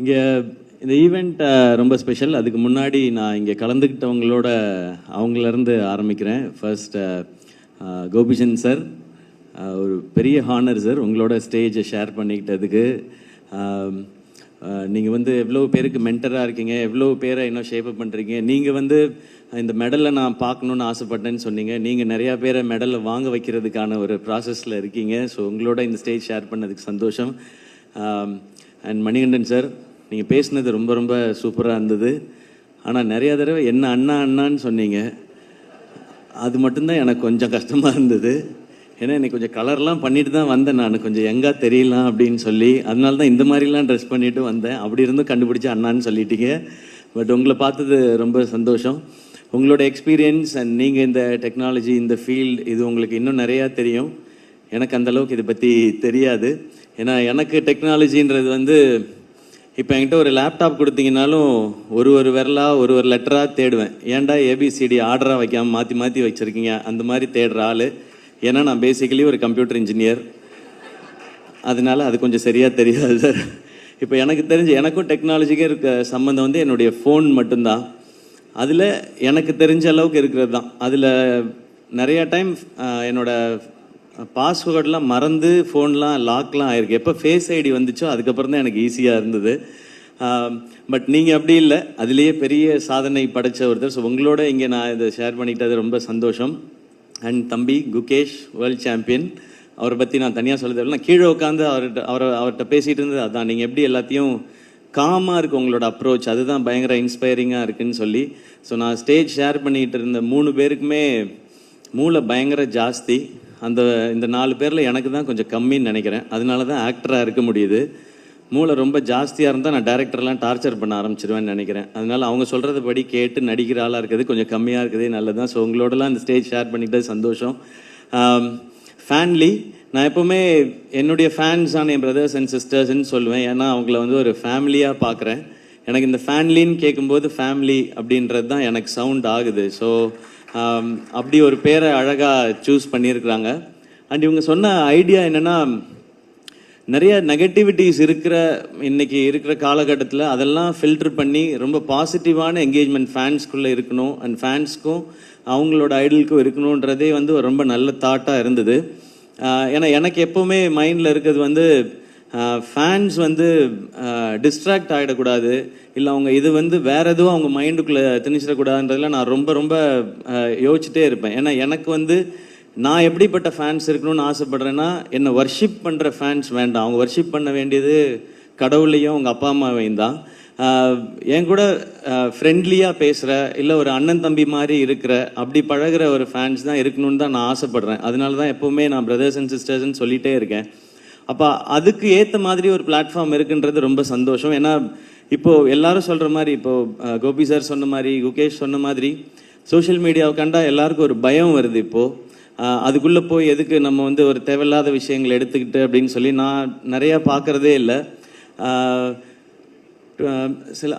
இங்கே இந்த ஈவெண்ட் ரொம்ப ஸ்பெஷல். அதுக்கு முன்னாடி நான் இங்கே கலந்துக்கிட்டவங்களோட அவங்களேருந்து ஆரம்பிக்கிறேன். ஃபர்ஸ்ட் கோபிச்சந்த் சார், ஒரு பெரிய ஹானர் சார் உங்களோட ஸ்டேஜை ஷேர் பண்ணிக்கிட்டதுக்கு. நீங்கள் வந்து எவ்வளோ பேருக்கு மென்டராக இருக்கீங்க, எவ்வளோ பேரை இன்னும் ஷேப் பண்ணுறீங்க. நீங்கள் வந்து இந்த மெடலை நான் பார்க்கணுன்னு ஆசைப்பட்டேன்னு சொன்னீங்க. நீங்கள் நிறையா பேரை மெடலை வாங்க வைக்கிறதுக்கான ஒரு ப்ராசஸில் இருக்கீங்க. ஸோ உங்களோட இந்த ஸ்டேஜ் ஷேர் பண்ணதுக்கு சந்தோஷம். அண்ட் மணிகண்டன் சார், நீங்கள் பேசுனது ரொம்ப ரொம்ப சூப்பராக இருந்தது. ஆனால் நிறையா தடவை என்ன அண்ணா அண்ணான்னு சொன்னீங்க. அது மட்டும்தான் எனக்கு கொஞ்சம் கஷ்டமாக இருந்தது. ஏன்னா எனக்கு கொஞ்சம் கலர்லாம் பண்ணிட்டு தான் வந்தேன். நான் கொஞ்சம் எங்காக தெரியலாம் அப்படின்னு சொல்லி, அதனால தான் இந்த மாதிரிலாம் ட்ரெஸ் பண்ணிட்டு வந்தேன். அப்படி இருந்தும் கண்டுபிடிச்சி அண்ணான்னு சொல்லிட்டீங்க. பட் உங்களை பார்த்தது ரொம்ப சந்தோஷம். உங்களோட எக்ஸ்பீரியன்ஸ் அண்ட் நீங்கள் இந்த டெக்னாலஜி, இந்த ஃபீல்டு, இது உங்களுக்கு இன்னும் நிறையா தெரியும். எனக்கு அந்தளவுக்கு இதை பற்றி தெரியாது. ஏன்னா எனக்கு டெக்னாலஜின்றது வந்து இப்போ என்கிட்ட ஒரு லேப்டாப் கொடுத்தீங்கன்னாலும் ஒரு விரலாக ஒரு லெட்டராக தேடுவேன். ஏன்டா ஏபிசிடி ஆர்டராக வைக்காமல் மாற்றி மாற்றி வச்சுருக்கீங்க அந்த மாதிரி தேடுற ஆள். ஏன்னா நான் பேசிக்கலி ஒரு கம்ப்யூட்டர் இன்ஜினியர். அதனால அது கொஞ்சம் சரியாக தெரியாது சார். இப்போ எனக்கு தெரிஞ்சு எனக்கும் டெக்னாலஜிக்கே இருக்க சம்மந்தம் வந்து என்னுடைய ஃபோன் மட்டும்தான். அதில் எனக்கு தெரிஞ்ச அளவுக்கு இருக்கிறது தான். அதில் நிறையா டைம் என்னோடய பாஸ்வேர்டெலாம் மறந்து ஃபோன்லாம் லாக்லாம் ஆயிருக்கு. எப்போ ஃபேஸ் ஐடி வந்துச்சோ அதுக்கப்புறம் தான் எனக்கு ஈஸியாக இருந்தது. பட் நீங்கள் அப்படி இல்லை, அதுலேயே பெரிய சாதனை படைத்த ஒருத்தர். ஸோ உங்களோட இங்கே நான் இதை ஷேர் பண்ணிக்கிட்டது ரொம்ப சந்தோஷம். அண்ட் தம்பி குகேஷ், வேர்ல்ட் சாம்பியன், அவரை பற்றி நான் தனியாக சொல்ல தேவையில்லை. நான் கீழே உட்காந்து அவர்கிட்ட பேசிகிட்டு இருந்தது அதான். நீங்கள் எப்படி எல்லாத்தையும் காமாக இருக்குது உங்களோட அப்ரோச், அதுதான் பயங்கர இன்ஸ்பைரிங்காக இருக்குதுன்னு சொல்லி. ஸோ நான் ஸ்டேஜ் ஷேர் பண்ணிக்கிட்டு இருந்த 3 பேருக்குமே மூளை பயங்கர ஜாஸ்தி. இந்த 4 பேரில் எனக்கு தான் கொஞ்சம் கம்மின்னு நினைக்கிறேன். அதனால தான் ஆக்டராக இருக்க முடியுது. மூளை ரொம்ப ஜாஸ்தியாக இருந்தால் நான் டேரக்டர்லாம் டார்ச்சர் பண்ண ஆரம்பிச்சிருவேன்னு நினைக்கிறேன். அதனால் அவங்க சொல்கிறது படி கேட்டு நடிக்கிற ஆளாக இருக்குது கொஞ்சம் கம்மியாக இருக்குது, நல்லது தான். ஸோ உங்களோடலாம் இந்த ஸ்டேஜ் ஷேர் பண்ணிக்கிட்டது சந்தோஷம். ஃபேன்லி, நான் எப்போவுமே என்னுடைய ஃபேன்ஸான என் பிரதர்ஸ் அண்ட் சிஸ்டர்ஸ்ன்னு சொல்லுவேன். ஏன்னா அவங்கள வந்து ஒரு ஃபேமிலியாக பார்க்குறேன். எனக்கு இந்த ஃபேன்லின்னு கேட்கும்போது ஃபேமிலி அப்படின்றது தான் எனக்கு சவுண்ட் ஆகுது. ஸோ அப்படி ஒரு பேரை அழகாக சூஸ் பண்ணியிருக்கிறாங்க. அண்ட் இவங்க சொன்ன ஐடியா என்னென்னா, நிறைய நெகட்டிவிட்டிஸ் இன்னைக்கு இருக்கிற காலகட்டத்தில் அதெல்லாம் ஃபில்டர் பண்ணி ரொம்ப பாசிட்டிவான என்கேஜ்மெண்ட் ஃபேன்ஸ்குள்ளே இருக்கணும். அண்ட் ஃபேன்ஸ்க்கும் அவங்களோட ஐடலுக்கும் இருக்கணுன்றதே வந்து ரொம்ப நல்ல தாட்டாக இருந்தது. ஏன்னா எனக்கு எப்போவுமே மைண்டில் இருக்கிறது வந்து ஃபேன்ஸ் வந்து டிஸ்ட்ராக்ட் ஆகிடக்கூடாது, இல்லை அவங்க இது வந்து வேறு எதுவும் அவங்க மைண்டுக்குள்ளே திணிச்சிடக்கூடாதுன்றதுல நான் ரொம்ப யோசிச்சுட்டே இருப்பேன். ஏன்னா எனக்கு வந்து நான் எப்படிப்பட்ட ஃபேன்ஸ் இருக்கணும்னு ஆசைப்பட்றேன்னா, என்னை வர்ஷிப் பண்ணுற ஃபேன்ஸ் வேண்டாம். அவங்க வர்ஷிப் பண்ண வேண்டியது கடவுளையும் அவங்க அப்பா அம்மாவையும் தான். என் கூட ஃப்ரெண்ட்லியாக பேசுகிற, இல்லை ஒரு அண்ணன் தம்பி மாதிரி இருக்கிற, அப்படி பழகிற ஒரு ஃபேன்ஸ் தான் இருக்கணும்னு தான் நான் ஆசைப்பட்றேன். அதனால தான் எப்போவுமே நான் பிரதர்ஸ் அண்ட் சிஸ்டர்ஸ்ன்னு சொல்லிகிட்டே இருக்கேன். அப்போ அதுக்கு ஏற்ற மாதிரி ஒரு பிளாட்ஃபார்ம் இருக்குன்றது ரொம்ப சந்தோஷம். ஏன்னா இப்போது எல்லாரும் சொல்கிற மாதிரி, இப்போது கோபி சார் சொன்ன மாதிரி, குகேஷ் சொன்ன மாதிரி, சோஷியல் மீடியாவை கண்டா எல்லாருக்கும் ஒரு பயம் வருது. இப்போது அதுக்குள்ளே போய் எதுக்கு நம்ம வந்து ஒரு தேவையில்லாத விஷயங்களை எடுத்துக்கிட்டு அப்படின்னு சொல்லி நான் நிறையா பார்க்குறதே இல்லை.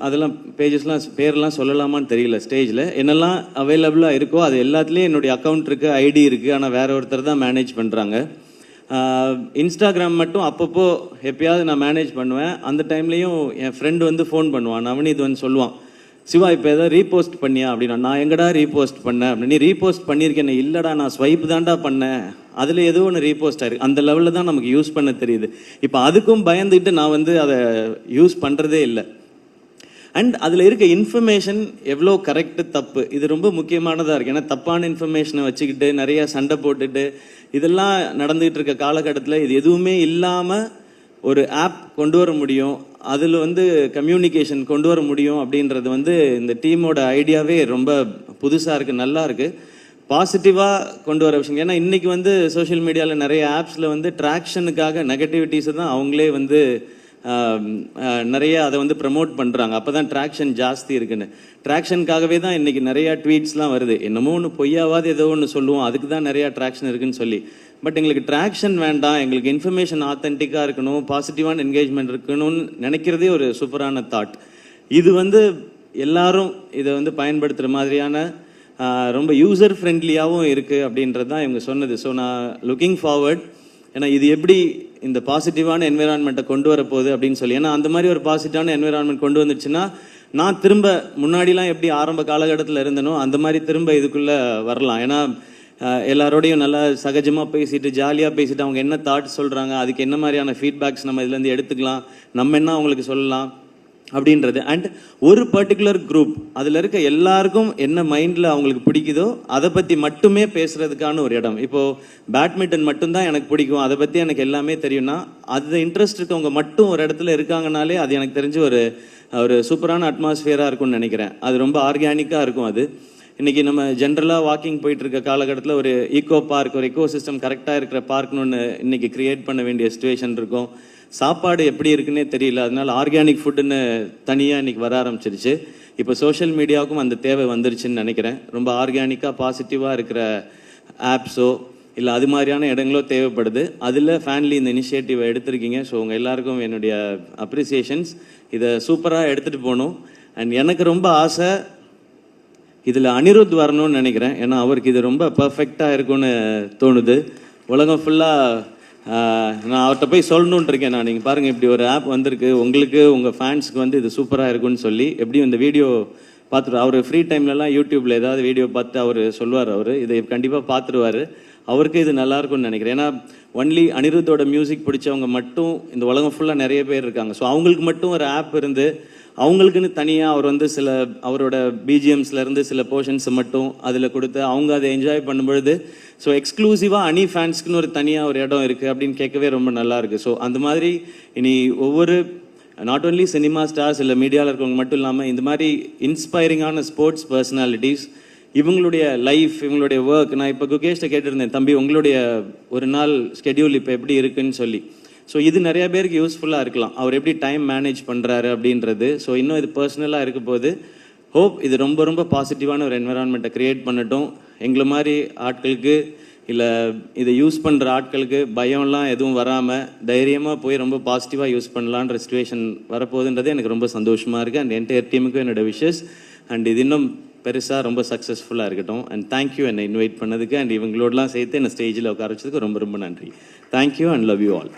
அதெல்லாம் பேஜஸ்லாம் பேரெல்லாம் சொல்லலாமான்னு தெரியல. ஸ்டேஜில் என்னெல்லாம் அவைலபிளாக இருக்கோ அது எல்லாத்துலேயும் என்னுடைய அக்கௌண்ட் இருக்குது, ஐடி இருக்குது. ஆனால் வேற ஒருத்தர் தான் மேனேஜ் பண்ணுறாங்க. இன்ஸ்டாகிராம் மட்டும் அப்பப்போ எப்பயாவது நான் மேனேஜ் பண்ணுவேன். அந்த டைம்லேயும் என் ஃப்ரெண்டு வந்து ஃபோன் பண்ணுவான், நவனீத் வந்து சொல்லுவான், சிவா இப்போ ஏதாவது ரீபோஸ்ட் பண்ணியா அப்படின்னா. நான் எங்கடா ரீபோஸ்ட் பண்ணேன் அப்படின்னு. நீ ரீபோஸ்ட் பண்ணியிருக்கேன். இல்லைடா, நான் ஸ்வைப் தான்டா பண்ணேன், அதில் ஏதோ ஒன்று ரீபோஸ்ட் ஆயிருக்கு. அந்த லெவலில் தான் நமக்கு யூஸ் பண்ண தெரியுது. இப்போ அதுக்கும் பயந்துக்கிட்டு நான் வந்து அதை யூஸ் பண்ணுறதே இல்லை. அண்ட் அதில் இருக்க இன்ஃபர்மேஷன் எவ்வளோ கரெக்டு தப்பு, இது ரொம்ப முக்கியமானதாக இருக்குது. ஏன்னா தப்பான இன்ஃபர்மேஷனை வச்சுக்கிட்டு நிறையா சண்டை போட்டுட்டு இதெல்லாம் நடந்துகிட்டு இருக்க காலகட்டத்தில் இது எதுவுமே இல்லாமல் ஒரு ஆப் கொண்டு வர முடியும், அதில் வந்து கம்யூனிகேஷன் கொண்டு வர முடியும் அப்படின்றது வந்து இந்த டீமோட ஐடியாவே ரொம்ப புதுசாக இருக்குது, நல்லா இருக்குது, பாசிட்டிவாக கொண்டு வர விஷயம். ஏன்னா இன்றைக்கி வந்து சோஷியல் மீடியாவில் நிறைய ஆப்ஸில் வந்து ட்ராக்ஷனுக்காக நெகட்டிவிட்டிஸை தான் அவங்களே வந்து நிறைய அதை வந்து ப்ரமோட் பண்ணுறாங்க. அப்போ தான் ட்ராக்ஷன் ஜாஸ்தி இருக்குன்னு. ட்ராக்ஷனுக்காகவே தான் இன்றைக்கி நிறையா ட்வீட்ஸ்லாம் வருது. என்னமோ ஒன்று பொய்யாவது ஏதோ ஒன்று சொல்லுவோம், அதுக்கு தான் நிறையா ட்ராக்ஷன் இருக்குன்னு சொல்லி. பட் எங்களுக்கு ட்ராக்ஷன் வேண்டாம், எங்களுக்கு இன்ஃபர்மேஷன் ஆத்தென்டிக்காக இருக்கணும், பாசிட்டிவான என்கேஜ்மெண்ட் இருக்கணும்னு நினைக்கிறதே ஒரு சூப்பரான தாட். இது வந்து எல்லாரும் இதை வந்து பயன்படுத்துகிற மாதிரியான ரொம்ப யூசர் ஃப்ரெண்ட்லியாகவும் இருக்குது அப்படின்றது தான் இவங்க சொன்னது. ஸோ நான் லுக்கிங் ஃபார்வர்ட். ஏன்னா இது எப்படி இந்த பாசிட்டிவான என்விரான்மெண்ட்டை கொண்டு வர போகுது அப்படின்னு சொல்லி. ஏன்னா அந்த மாதிரி ஒரு பாசிட்டிவான என்விரான்மெண்ட் கொண்டு வந்துச்சுன்னா நான் திரும்ப முன்னாடிலாம் எப்படி ஆரம்ப காலகட்டத்தில் இருந்தனோ அந்த மாதிரி திரும்ப இதுக்குள்ளே வரலாம். ஏன்னா எல்லாரோடையும் நல்லா சகஜமாக பேசிட்டு ஜாலியாக பேசிட்டு அவங்க என்ன தாட் சொல்கிறாங்க, அதுக்கு என்ன மாதிரியான ஃபீட்பேக்ஸ் நம்ம இதுலேருந்து எடுத்துக்கலாம், நம்ம என்ன அவங்களுக்கு சொல்லலாம் அப்படின்றது. அண்ட் ஒரு பர்டிகுலர் குரூப் அதில் இருக்க எல்லாருக்கும் என்ன மைண்டில் அவங்களுக்கு பிடிக்குதோ அதை பற்றி மட்டுமே பேசுகிறதுக்கான ஒரு இடம். இப்போது பேட்மிண்டன் மட்டும்தான் எனக்கு பிடிக்கும், அதை பற்றி எனக்கு எல்லாமே தெரியும்னா அது இன்ட்ரெஸ்ட் இருக்கவங்க மட்டும் ஒரு இடத்துல இருக்காங்கனாலே அது எனக்கு தெரிஞ்சு ஒரு சூப்பரான அட்மாஸ்ஃபியராக இருக்கும்னு நினைக்கிறேன். அது ரொம்ப ஆர்கானிக்காக இருக்கும். அது இன்றைக்கி நம்ம ஜென்ரலாக வாக்கிங் போயிட்டு இருக்க காலகட்டத்தில் ஒரு ஈகோ பார்க், ஒரு எக்கோ சிஸ்டம் கரெக்டாக இருக்கிற பார்க்னு ஒன்று இன்றைக்கி க்ரியேட் பண்ண வேண்டிய சுச்சுவேஷன் இருக்கும். சாப்பாடு எப்படி இருக்குன்னே தெரியல, அதனால ஆர்கானிக் ஃபுட்டுன்னு தனியாக இன்றைக்கி வர ஆரம்பிச்சிருச்சு. இப்போ சோஷியல் மீடியாவுக்கும் அந்த தேவை வந்துருச்சுன்னு நினைக்கிறேன். ரொம்ப ஆர்கானிக்காக பாசிட்டிவாக இருக்கிற ஆப்ஸோ இல்லை அது மாதிரியான இடங்களோ தேவைப்படுது. அதில் ஃபேன்லி இந்த இனிஷியேட்டிவை எடுத்திருக்கீங்க. ஸோ உங்கள் எல்லாருக்கும் என்னுடைய அப்ரிசியேஷன்ஸ். இதை சூப்பராக எடுத்துகிட்டு போகணும். அண்ட் எனக்கு ரொம்ப ஆசை இதில் அனிருத் வரணும்னு நினைக்கிறேன். ஏன்னா அவருக்கு இது ரொம்ப பர்ஃபெக்டாக இருக்கும்னு தோணுது. உலகம் ஃபுல்லாக நான் அவர்கிட்ட போய் சொல்லணுன்ட்டு இருக்கேன். நான் நீங்கள் பாருங்கள் இப்படி ஒரு ஆப் வந்திருக்கு, உங்களுக்கு உங்கள் ஃபேன்ஸுக்கு வந்து இது சூப்பராக இருக்குன்னு சொல்லி எப்படியும் இந்த வீடியோ பார்த்துட்டு அவர் ஃப்ரீ டைம்லலாம் யூடியூப்பில் ஏதாவது வீடியோ பார்த்து அவர் சொல்லுவார். அவர் இதை கண்டிப்பாக பார்த்துருவார். அவருக்கு இது நல்லா இருக்கும்னு நினைக்கிறேன். ஏன்னா ஒன்லி அனிருத்தோட மியூசிக் பிடிச்சவங்க மட்டும் இந்த உலகம் ஃபுல்லாக நிறைய பேர் இருக்காங்க. ஸோ அவங்களுக்கு மட்டும் ஒரு ஆப் இருந்து அவங்களுக்குன்னு தனியாக அவர் வந்து சில அவரோட பிஜிஎம்ஸ்லேருந்து சில போர்ஷன்ஸை மட்டும் அதில் கொடுத்து அவங்க அதை என்ஜாய் பண்ணும்பொழுது ஸோ எக்ஸ்க்ளூசிவாக அனி ஃபேன்ஸ்க்குன்னு ஒரு தனியாக ஒரு இடம் இருக்குது அப்படின்னு கேட்கவே ரொம்ப நல்லா இருக்குது. ஸோ அந்த மாதிரி இனி ஒவ்வொரு நாட் ஓன்லி சினிமா ஸ்டார்ஸ் இல்லை மீடியாவில் இருக்கவங்க மட்டும் இல்லாமல் இந்த மாதிரி இன்ஸ்பைரிங்கான ஸ்போர்ட்ஸ் பர்சனாலிட்டிஸ் இவங்களுடைய லைஃப், இவங்களுடைய ஒர்க். நான் இப்போ குகேஷ்ட கேட்டிருந்தேன், தம்பி உங்களுடைய ஒரு நாள் ஸ்கெடியூல் இப்போ எப்படி இருக்குன்னு சொல்லி. ஸோ இது நிறைய பேருக்கு யூஸ்ஃபுல்லாக இருக்கலாம், அவர் எப்படி டைம் மேனேஜ் பண்ணுறாரு அப்படின்றது. ஸோ இன்னும் இது பர்சனலாக இருக்க போது ஹோப் இது ரொம்ப ரொம்ப பாசிட்டிவான ஒரு என்விரான்மெண்ட்டை க்ரியேட் பண்ணட்டும். எங்களை மாதிரி ஆட்களுக்கு இல்லை இதை யூஸ் பண்ணுற ஆட்களுக்கு பயம்லாம் எதுவும் வராமல் தைரியமாக போய் ரொம்ப பாசிட்டிவாக யூஸ் பண்ணலான்ற சுச்சுவேஷன் வரப்போகுதுன்றது எனக்கு ரொம்ப சந்தோஷமாக இருக்குது. அண்ட் என்டையர் டீமுக்கும் என்னோட விஷஸ். அண்ட் இது இன்னும் பெருசாக ரொம்ப சக்ஸஸ்ஃபுல்லாக இருக்கட்டும். அண்ட் தேங்க்யூ என்னை இன்வைட் பண்ணதுக்கு. அண்ட் இவங்களோடலாம் சேர்த்து என்னை ஸ்டேஜில் உட்கார வச்சதுக்கு ரொம்ப ரொம்ப நன்றி. Thank you and love you all.